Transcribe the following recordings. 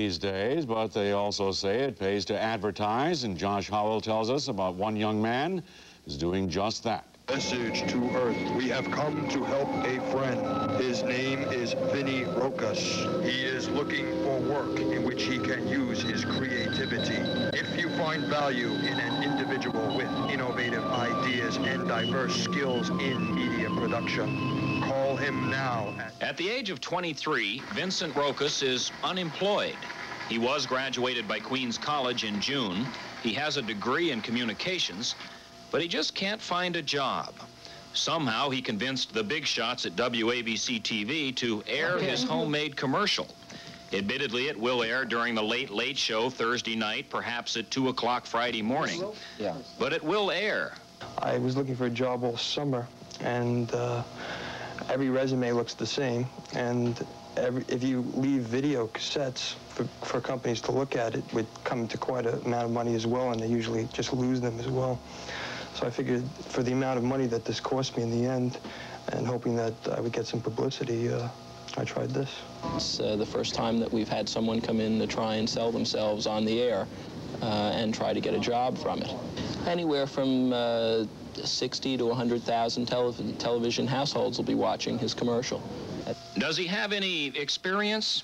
these days, but they also say it pays to advertise, and Josh Howell tells us about one young man who's doing just that. Message to Earth. We have come to help a friend. His name is Vincent Rokus. He is looking for work in which he can use his creativity. If you find value in an individual with innovative ideas and diverse skills in media production, call him now. At the age of 23, Vincent Rokus is unemployed. He was graduated by Queens College in June. He has a degree in communications, but he just can't find a job. Somehow he convinced the big shots at WABC TV to air his homemade commercial. Admittedly, it will air during the Late Show Thursday night, perhaps at 2 o'clock Friday morning. Yeah. But it will air. I was looking for a job all summer, and every resume looks the same. And if you leave video cassettes for companies to look at, it would come to quite an amount of money as well, and they usually just lose them as well. So I figured for the amount of money that this cost me in the end, and hoping that I would get some publicity, I tried this. It's the first time that we've had someone come in to try and sell themselves on the air and try to get a job from it. Anywhere from 60 to 100,000 television households will be watching his commercial. Does he have any experience?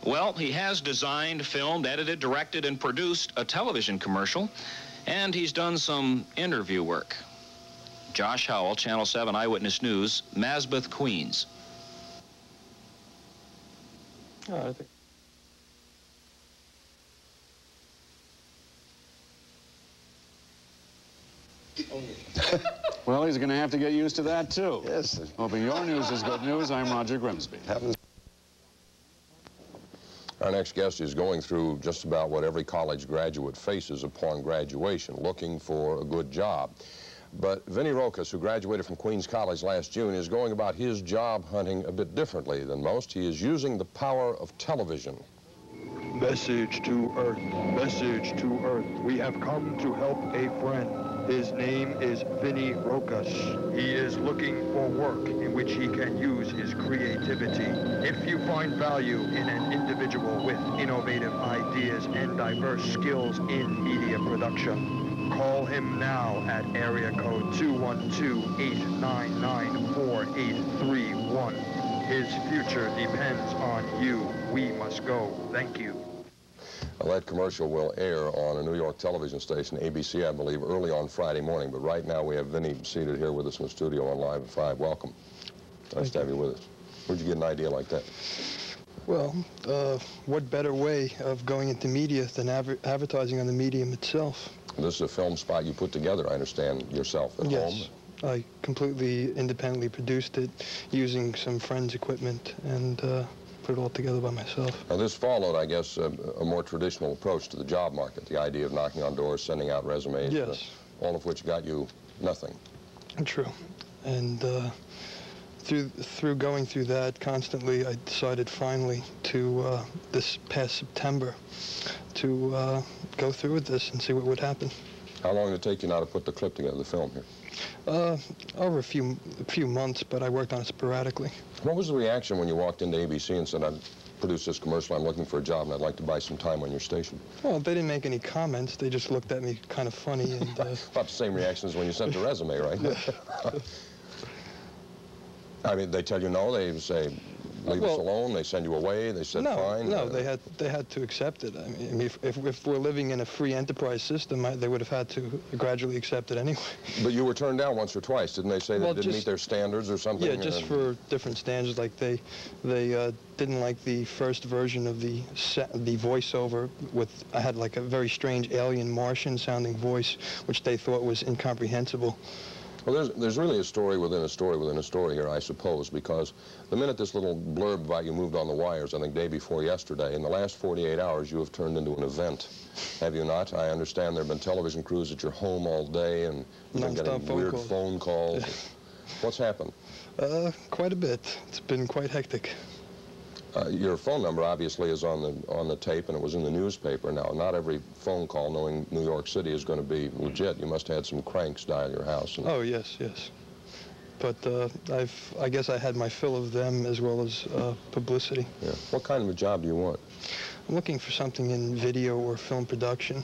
Well, he has designed, filmed, edited, directed, and produced a television commercial, and he's done some interview work. Josh Howell, Channel 7 Eyewitness News, Masbeth, Queens. Oh, I think. Well, he's going to have to get used to that, too. Yes. Hoping your news is good news, I'm Roger Grimsby. Our next guest is going through just about what every college graduate faces upon graduation, looking for a good job. But Vincent Rokus, who graduated from Queens College last June, is going about his job hunting a bit differently than most. He is using the power of television. Message to Earth. Message to Earth. We have come to help a friend. His name is Vincent Rokus. He is looking for work in which he can use his creativity. If you find value in an individual with innovative ideas and diverse skills in media production, call him now at area code 212-899-4831. His future depends on you. We must go. Thank you. Well, that commercial will air on a New York television station, ABC, I believe, early on Friday morning. But right now we have Vinnie seated here with us in the studio on Live at 5. Welcome. Nice to have you with us. Where'd you get an idea like that? Well, what better way of going into media than advertising on the medium itself? This is a film spot you put together, I understand, yourself at home? Yes. I completely independently produced it using some friends' equipment and put it all together by myself. Now, this followed, I guess, a more traditional approach to the job market, the idea of knocking on doors, sending out resumes, yes. All of which got you nothing. True. And through going through that constantly, I decided finally to, this past September, to go through with this and see what would happen. How long did it take you now to put the clip together, the film here? Over a few months, but I worked on it sporadically. What was the reaction when you walked into ABC and said, I've produced this commercial, I'm looking for a job, and I'd like to buy some time on your station? Well, they didn't make any comments. They just looked at me kind of funny. And, about the same reaction as when you sent the resume, right? I mean, they tell you no, they say, leave us alone, they send you away, they said fine? No, they had to accept it. I mean, if we're living in a free enterprise system, they would have had to gradually accept it anyway. But you were turned down once or twice, didn't they say they didn't meet their standards or something? Yeah, just for different standards. Like they didn't like the first version of the voiceover with, I had like a very strange alien Martian sounding voice, which they thought was incomprehensible. Well, there's really a story within a story within a story here, I suppose, because the minute this little blurb about you moved on the wires, I think day before yesterday, in the last 48 hours, you have turned into an event, have you not? I understand there have been television crews at your home all day, and you've been getting weird phone calls. What's happened? Quite a bit. It's been quite hectic. Your phone number obviously is on the tape, and it was in the newspaper. Now, not every phone call, knowing New York City, is going to be legit. You must have had some cranks dial your house. Oh yes, yes. But I guess I had my fill of them as well as publicity. Yeah. What kind of a job do you want? I'm looking for something in video or film production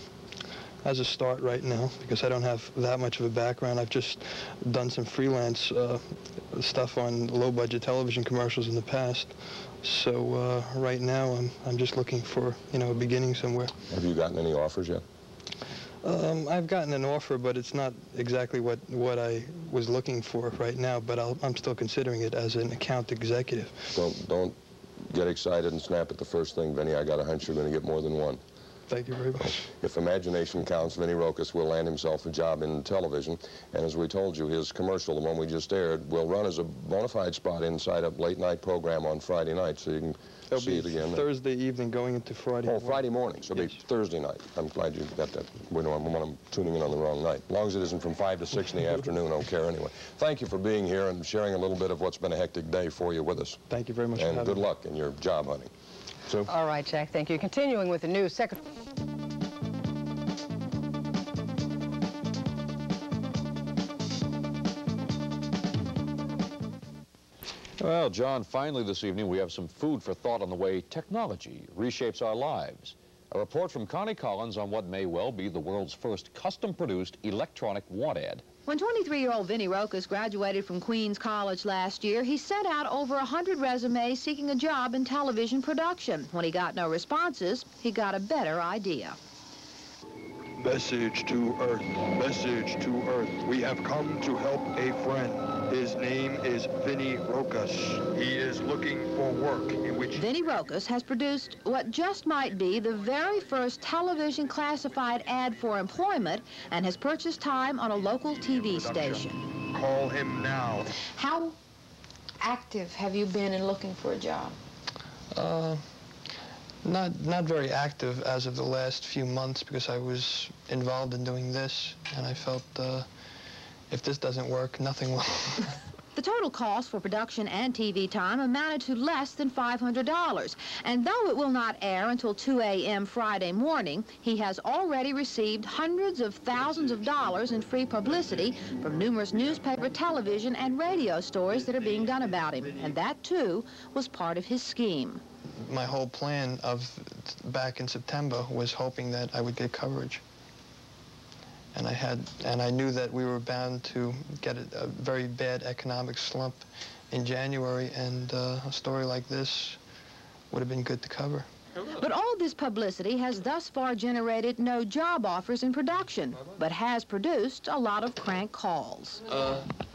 as a start right now, because I don't have that much of a background. I've just done some freelance stuff on low-budget television commercials in the past. So right now I'm just looking for, you know, a beginning somewhere. Have you gotten any offers yet? I've gotten an offer, but it's not exactly what I was looking for right now, but I'm still considering it as an account executive. Don't get excited and snap at the first thing, Vinnie. I got a hunch you're going to get more than one. Thank you very much. If imagination counts, Vinnie Rokus will land himself a job in television. And as we told you, his commercial, the one we just aired, will run as a bona fide spot inside a late-night program on Friday night, so you can see it again. Thursday evening going into Friday morning. Friday morning, so it'll be Thursday night. I'm glad you got that. When I'm tuning in on the wrong night. As long as it isn't from 5 to 6 in the afternoon, I don't care anyway. Thank you for being here and sharing a little bit of what's been a hectic day for you with us. Thank you very much for having me. And good luck in your job hunting. Sue? All right, Jack, thank you. Continuing with the news, Well, John, finally this evening we have some food for thought on the way technology reshapes our lives. A report from Connie Collins on what may well be the world's first custom-produced electronic want ad. When 23-year-old Vinnie Rokus graduated from Queens College last year, he sent out over 100 resumes seeking a job in television production. When he got no responses, he got a better idea. Message to Earth. Message to Earth. We have come to help a friend. His name is Vinnie Rokus. He is looking for work in which... Vinnie Rokus has produced what just might be the very first television classified ad for employment and has purchased time on a local TV station. Call him now. How active have you been in looking for a job? Not very active as of the last few months, because I was involved in doing this, and I felt if this doesn't work, nothing will. The total cost for production and TV time amounted to less than $500. And though it will not air until 2 a.m. Friday morning, he has already received hundreds of thousands of dollars in free publicity from numerous newspaper, television, and radio stories that are being done about him. And that, too, was part of his scheme. My whole plan back in September was hoping that I would get coverage. And I knew that we were bound to get a very bad economic slump in January, and a story like this would have been good to cover. But all this publicity has thus far generated no job offers in production, but has produced a lot of crank calls.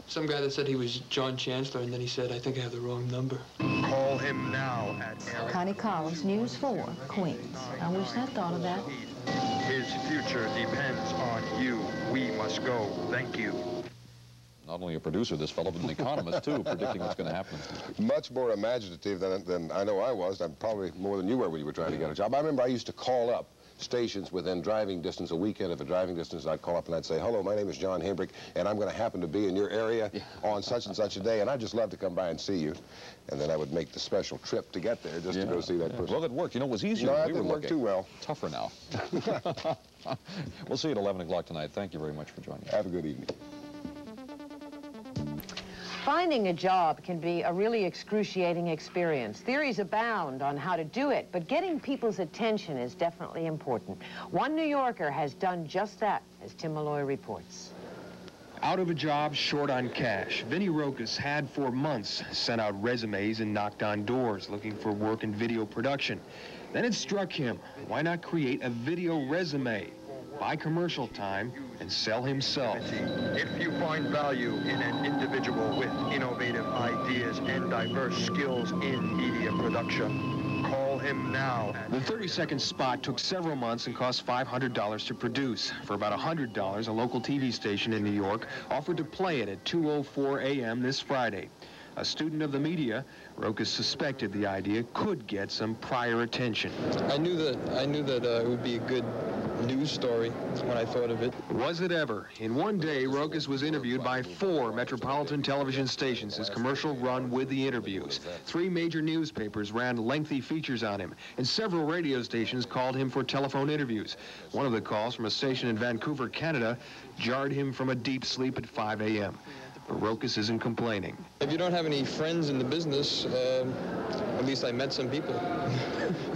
Some guy that said he was John Chancellor, and then he said, I think I have the wrong number. Call him now at... Connie Collins, News 4, Queens. I wish I'd thought of that. His future depends on you. We must go. Thank you. Not only a producer, this fellow, but an economist, too, predicting what's going to happen. Much more imaginative than I know I was. I'm probably more than you were when you were trying to get a job. I remember I used to call up stations within driving distance, a weekend of a driving distance. I'd call up and I'd say, hello, my name is John Hembrick, and I'm going to happen to be in your area on such and such a day, and I'd just love to come by and see you. And then I would make the special trip to get there just to go see that person. Well, it worked. You know, it was easier. No, when that we didn't were work too well. Tougher now. We'll see you at 11 o'clock tonight. Thank you very much for joining us. Have a good evening. Finding a job can be a really excruciating experience. Theories abound on how to do it, but getting people's attention is definitely important. One New Yorker has done just that, as Tim Malloy reports. Out of a job, short on cash, Vinnie Rokus had for months sent out resumes and knocked on doors looking for work in video production. Then it struck him, why not create a video resume, buy commercial time, and sell himself? If you find value in an individual with innovative ideas and diverse skills in media production, call him now. The 30-second spot took several months and cost $500 to produce. For about $100, a local TV station in New York offered to play it at 2:04 a.m. this Friday. A student of the media, Rokus suspected the idea could get some prior attention. I knew that it would be a good news story when I thought of it. Was it ever? In one day, Rokus was interviewed by 4 metropolitan television stations. His commercial run with the interviews. 3 major newspapers ran lengthy features on him, and several radio stations called him for telephone interviews. One of the calls from a station in Vancouver, Canada, jarred him from a deep sleep at 5 a.m. But Rokus isn't complaining. If you don't have any friends in the business, at least I met some people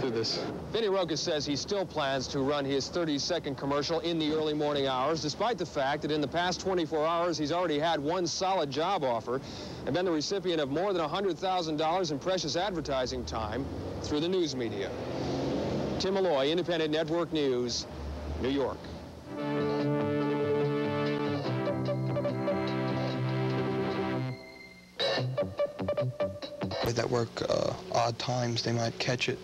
through this. Vinnie Rokus says he still plans to run his 30-second commercial in the early morning hours, despite the fact that in the past 24 hours he's already had one solid job offer and been the recipient of more than $100,000 in precious advertising time through the news media. Tim Malloy, Independent Network News, New York. That work odd times, they might catch it,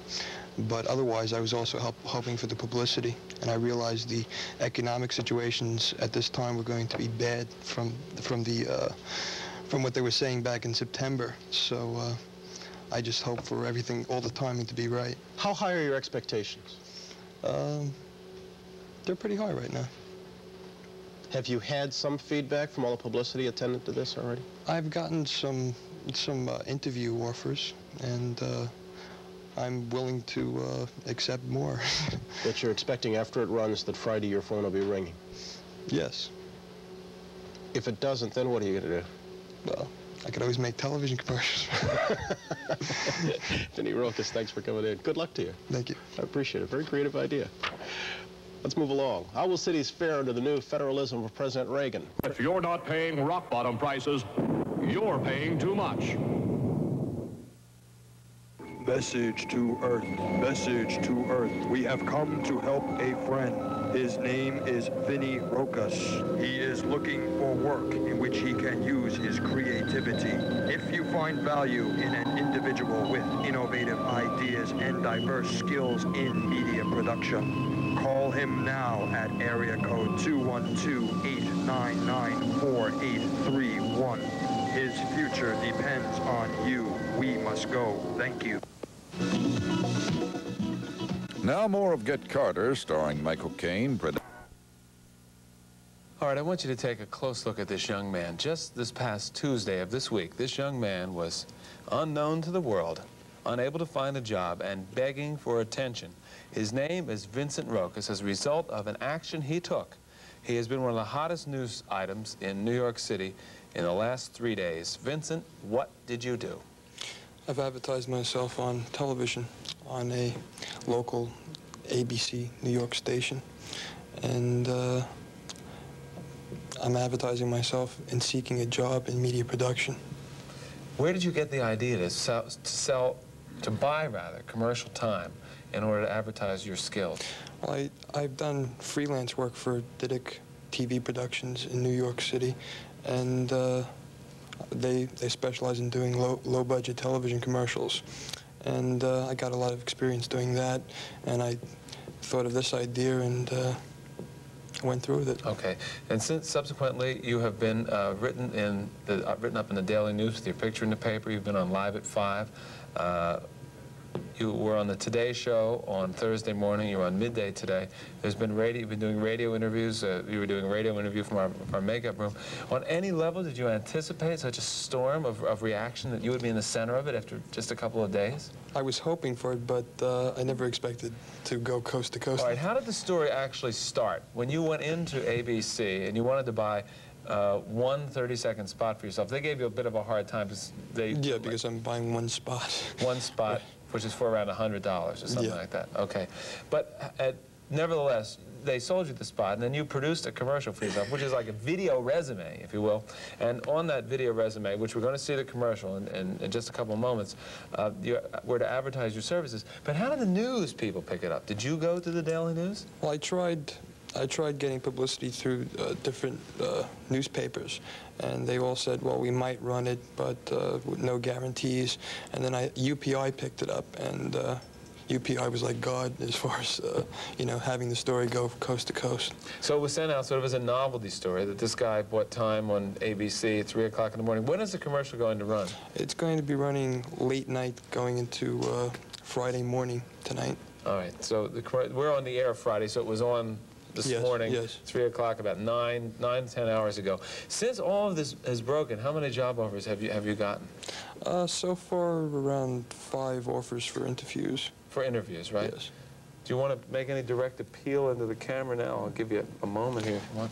but otherwise I was also hoping for the publicity, and I realized the economic situations at this time were going to be bad from what they were saying back in September. So I just hope for everything, all the timing to be right. How high are your expectations? They're pretty high right now. Have you had some feedback from all the publicity attendant to this already? I've gotten some interview offers, and I'm willing to accept more. That you're expecting after it runs that Friday your phone will be ringing? Yes. If it doesn't, then what are you going to do? Well, I could always make television commercials. Vinnie Rokus, thanks for coming in. Good luck to you. Thank you. I appreciate it. Very creative idea. Let's move along. How will cities fare under the new federalism of President Reagan? If you're not paying rock-bottom prices, you're paying too much. Message to Earth. Message to Earth. We have come to help a friend. His name is Vinnie Rokus. He is looking for work in which he can use his creativity. If you find value in an individual with innovative ideas and diverse skills in media production, call him now at area code 212-899-4831. His future depends on you. We must go. Thank you. Now more of Get Carter, starring Michael Caine. All right, I want you to take a close look at this young man. Just this past Tuesday of this week, this young man was unknown to the world, unable to find a job, and begging for attention. His name is Vincent Rokus as a result of an action he took. He has been one of the hottest news items in New York City in the last 3 days. Vincent, what did you do? I've advertised myself on television on a local ABC New York station, and I'm advertising myself in seeking a job in media production. Where did you get the idea to buy commercial time in order to advertise your skills? Well, I've done freelance work for Didic TV Productions in New York City, and they specialize in doing low-budget television commercials. And I got a lot of experience doing that, and I thought of this idea and went through with it. Okay, and since subsequently you have been written up in the Daily News with your picture in the paper. You've been on Live at 5. You were on the Today Show on Thursday morning. You were on Midday today. There's been radio. You've been doing radio interviews. You were doing a radio interview from our makeup room. On any level, did you anticipate such a storm of reaction that you would be in the center of it after just a couple of days? I was hoping for it, but I never expected to go coast to coast. All right, how did the story actually start? When you went into ABC and you wanted to buy one 30-second spot for yourself, they gave you a bit of a hard time because because I'm buying one spot. One spot, which is for around $100 or something like that. Okay, but nevertheless, they sold you the spot, and then you produced a commercial for yourself, which is like a video resume, if you will. And on that video resume, which we're going to see the commercial in just a couple of moments, you were to advertise your services. But how did the news people pick it up? Did you go to the Daily News? Well, I tried getting publicity through different newspapers, and they all said, well, we might run it, but with no guarantees. And then UPI picked it up, and UPI was like God as far as, you know, having the story go coast to coast. So it was sent out sort of as a novelty story that this guy bought time on ABC at 3 o'clock in the morning. When is the commercial going to run? It's going to be running late night going into Friday morning tonight. All right, so we're on the air Friday, so it was on this morning, 3 o'clock, about 10 hours ago. Since all of this has broken, how many job offers have you gotten? So far, around 5 offers for interviews. For interviews, right? Yes. Do you want to make any direct appeal into the camera now? I'll give you a moment here if you want.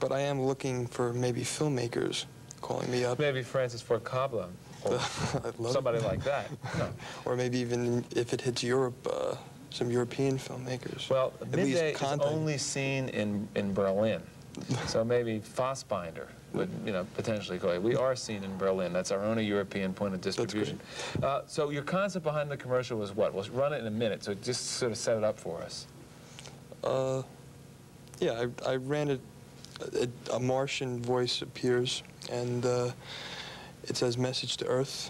But I am looking for maybe filmmakers calling me up. Maybe Francis Ford Coppola or somebody like that. No. Or maybe even if it hits Europe, some European filmmakers. Well, Midday is only seen in Berlin, so maybe Fassbinder would, you know, potentially go. We are seen in Berlin. That's our only European point of distribution. So your concept behind the commercial was what? We'll run it in a minute, so just sort of set it up for us. Yeah, I ran it. A Martian voice appears, and it says, "Message to Earth.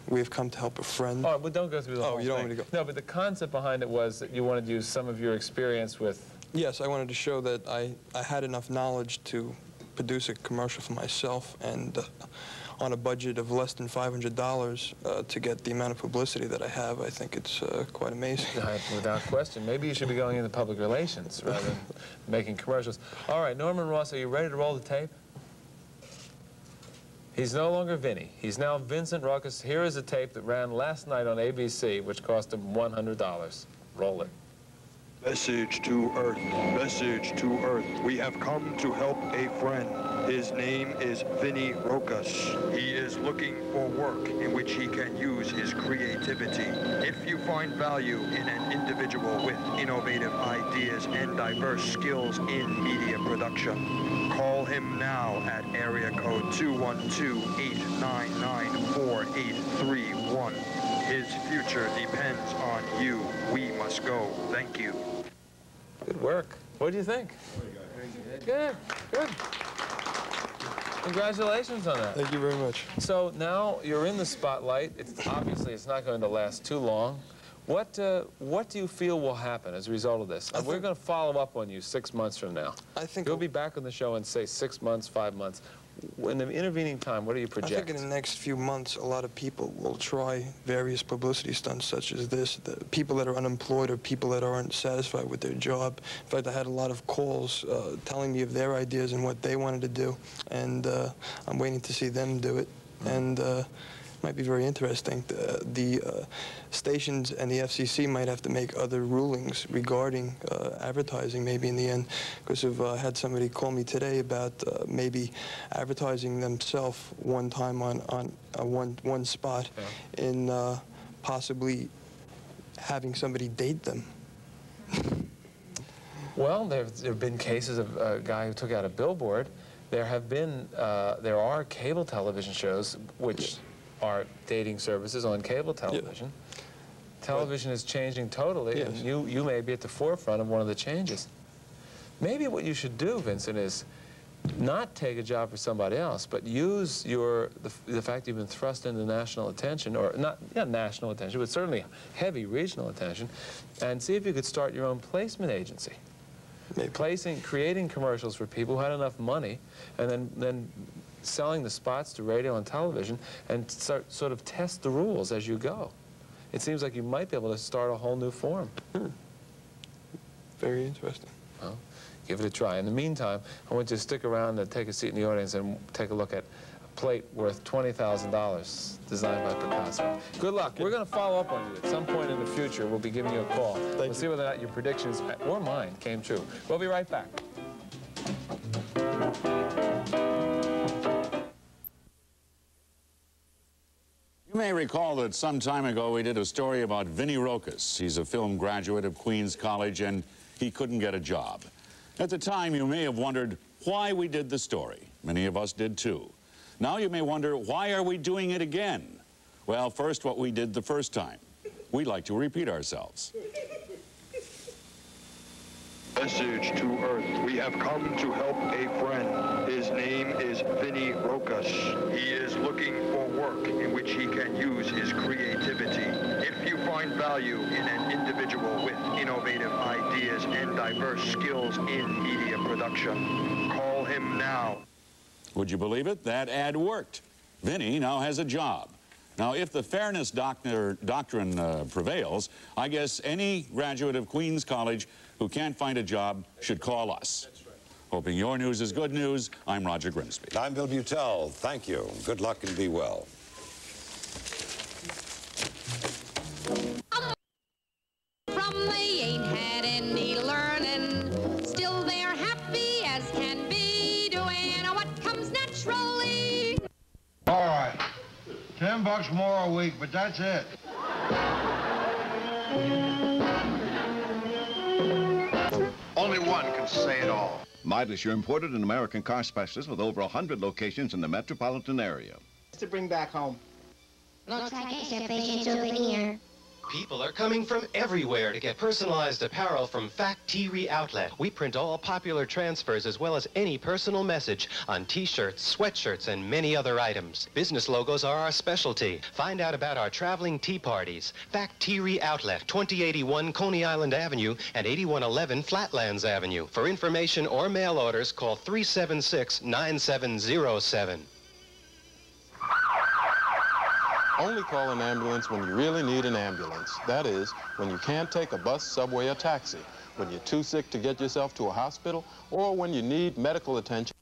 We have come to help a friend." Oh, but don't go through the whole thing. Oh, you don't want me to go? No, but the concept behind it was that you wanted to use some of your experience with... Yes, I wanted to show that I had enough knowledge to produce a commercial for myself, and on a budget of less than $500 to get the amount of publicity that I have, I think it's quite amazing. Without question. Maybe you should be going into public relations rather than making commercials. All right, Norman Ross, are you ready to roll the tape? He's no longer Vinnie. He's now Vincent Rokus. Here is a tape that ran last night on ABC, which cost him $100. Roll it. Message to Earth. Message to Earth. We have come to help a friend. His name is Vinnie Rokus. He is looking for work in which he can use his creativity. If you find value in an individual with innovative ideas and diverse skills in media production, call him now at area code 212-899-4831. His future depends on you. We must go. Thank you. Good work. What do you think? Good, good. Congratulations on that. Thank you very much. So now you're in the spotlight. Obviously, it's not going to last too long. What do you feel will happen as a result of this? And we're going to follow up on you 6 months from now. I think you'll be back on the show in, say, 6 months, 5 months. In the intervening time, what do you project? I think in the next few months, a lot of people will try various publicity stunts such as this. The people that are unemployed or people that aren't satisfied with their job. In fact, I had a lot of calls telling me of their ideas and what they wanted to do, and I'm waiting to see them do it. And it might be very interesting. The stations and the FCC might have to make other rulings regarding advertising maybe in the end, because I've had somebody call me today about maybe advertising themselves one time on one spot, in possibly having somebody date them. Well, there have been cases of a guy who took out a billboard. There are cable television shows which are dating services on cable television. Yeah. Television is changing totally, and you may be at the forefront of one of the changes. Maybe what you should do, Vincent, is not take a job for somebody else, but use the fact you've been thrust into national attention, or not national attention, but certainly heavy regional attention, and see if you could start your own placement agency. Creating commercials for people who had enough money, and then selling the spots to radio and television, and sort of test the rules as you go. It seems like you might be able to start a whole new form. Very interesting. Well, give it a try. In the meantime, I want you to stick around and take a seat in the audience and take a look at a plate worth $20,000 designed by Picasso. Good luck. We're going to follow up on you at some point in the future. We'll be giving you a call. We'll see whether or not your predictions, or mine, came true. We'll be right back. You may recall that some time ago we did a story about Vinnie Rokus. He's a film graduate of Queens College, and he couldn't get a job. At the time, you may have wondered why we did the story. Many of us did too. Now you may wonder, why are we doing it again? Well, first, what we did the first time. We like to repeat ourselves. Message to Earth. We have come to help a friend. His name is Vinnie Rokus. He is looking for work in which he can use his creativity. If you find value in an individual with innovative ideas and diverse skills in media production, call him now. Would you believe it? That ad worked. Vinnie now has a job. Now, if the fairness doctrine prevails, I guess any graduate of Queens College who can't find a job should call us. That's right. Hoping your news is good news, I'm Roger Grimsby. I'm Bill Butel. Thank you. Good luck and be well. From they ain't had any learning, still they're happy as can be, doing what comes naturally. $10 more a week, but that's it. Only one can say it all. Midas, your imported and American car specialist with over 100 locations in the metropolitan area. To bring back home. Looks like it's a fishing souvenir. People are coming from everywhere to get personalized apparel from Factory Outlet. We print all popular transfers as well as any personal message on T-shirts, sweatshirts, and many other items. Business logos are our specialty. Find out about our traveling tea parties. Factory Outlet, 2081 Coney Island Avenue and 8111 Flatlands Avenue. For information or mail orders, call 376-9707. Only call an ambulance when you really need an ambulance. That is, when you can't take a bus, subway, or taxi, when you're too sick to get yourself to a hospital, or when you need medical attention.